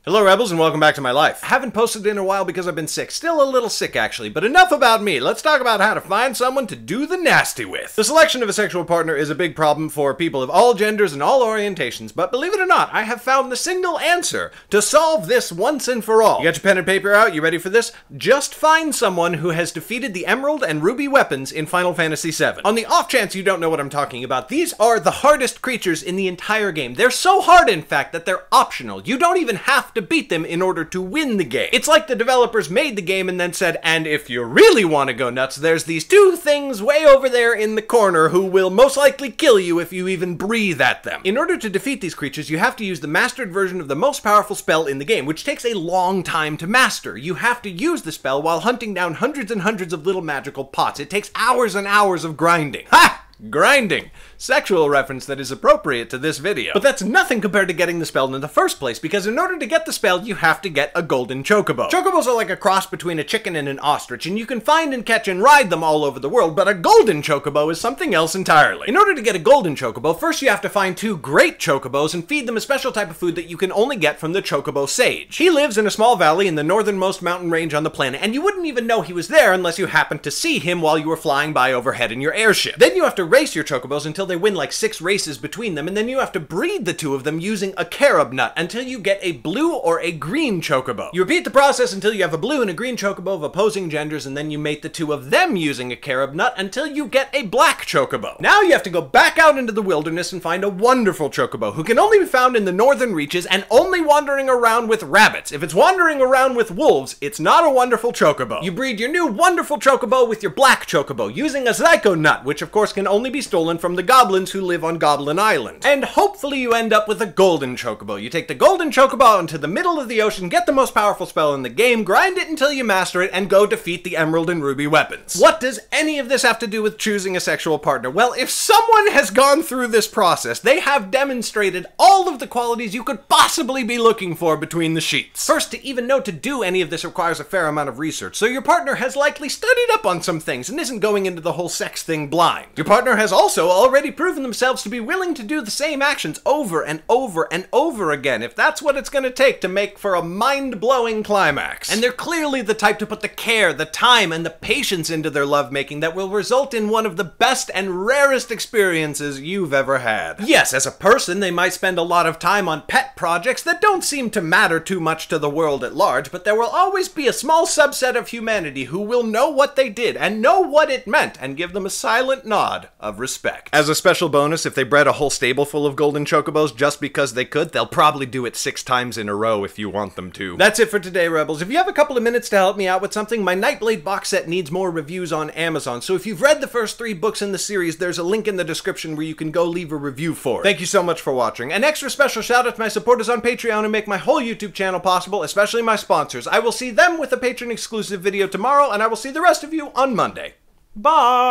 Hello Rebels and welcome back to my life. I haven't posted in a while because I've been sick. Still a little sick actually, but enough about me. Let's talk about how to find someone to do the nasty with. The selection of a sexual partner is a big problem for people of all genders and all orientations, but believe it or not, I have found the single answer to solve this once and for all. You got your pen and paper out? You ready for this? Just find someone who has defeated the Emerald and Ruby weapons in Final Fantasy VII. On the off chance you don't know what I'm talking about, these are the hardest creatures in the entire game. They're so hard, in fact, that they're optional. You don't even have to beat them in order to win the game. It's like the developers made the game and then said, and if you really want to go nuts, there's these two things way over there in the corner who will most likely kill you if you even breathe at them. In order to defeat these creatures, you have to use the mastered version of the most powerful spell in the game, which takes a long time to master. You have to use the spell while hunting down hundreds and hundreds of little magical pots. It takes hours and hours of grinding. Ha! Grinding. Sexual reference that is appropriate to this video. But that's nothing compared to getting the spell in the first place, because in order to get the spell, you have to get a golden chocobo. Chocobos are like a cross between a chicken and an ostrich, and you can find and catch and ride them all over the world, but a golden chocobo is something else entirely. In order to get a golden chocobo, first you have to find two great chocobos and feed them a special type of food that you can only get from the chocobo sage. He lives in a small valley in the northernmost mountain range on the planet, and you wouldn't even know he was there unless you happened to see him while you were flying by overhead in your airship. Then you have to race your chocobos until they win like 6 races between them, and then you have to breed the two of them using a carob nut until you get a blue or a green chocobo. You repeat the process until you have a blue and a green chocobo of opposing genders, and then you mate the two of them using a carob nut until you get a black chocobo. Now you have to go back out into the wilderness and find a wonderful chocobo who can only be found in the northern reaches and only wandering around with rabbits. If it's wandering around with wolves, it's not a wonderful chocobo. You breed your new wonderful chocobo with your black chocobo using a zyko nut, which of course can only be stolen from the goblins who live on Goblin Island. And hopefully you end up with a golden chocobo. You take the golden chocobo out into the middle of the ocean, get the most powerful spell in the game, grind it until you master it, and go defeat the Emerald and Ruby weapons. What does any of this have to do with choosing a sexual partner? Well, if someone has gone through this process, they have demonstrated all of the qualities you could possibly be looking for between the sheets. First, to even know to do any of this requires a fair amount of research, so your partner has likely studied up on some things and isn't going into the whole sex thing blind. Your partner has also already proven themselves to be willing to do the same actions over and over and over again, if that's what it's going to take to make for a mind-blowing climax. And they're clearly the type to put the care, the time, and the patience into their lovemaking that will result in one of the best and rarest experiences you've ever had. Yes, as a person, they might spend a lot of time on pet projects that don't seem to matter too much to the world at large, but there will always be a small subset of humanity who will know what they did and know what it meant and give them a silent nod of respect. As a special bonus, if they bred a whole stable full of golden chocobos just because they could, they'll probably do it 6 times in a row if you want them to. That's it for today, Rebels. If you have a couple of minutes to help me out with something, my Nightblade box set needs more reviews on Amazon, so if you've read the first 3 books in the series, there's a link in the description where you can go leave a review for it. Thank you so much for watching. An extra special shout out to my supporters on Patreon who make my whole YouTube channel possible, especially my sponsors. I will see them with a patron exclusive video tomorrow, and I will see the rest of you on Monday. Bye!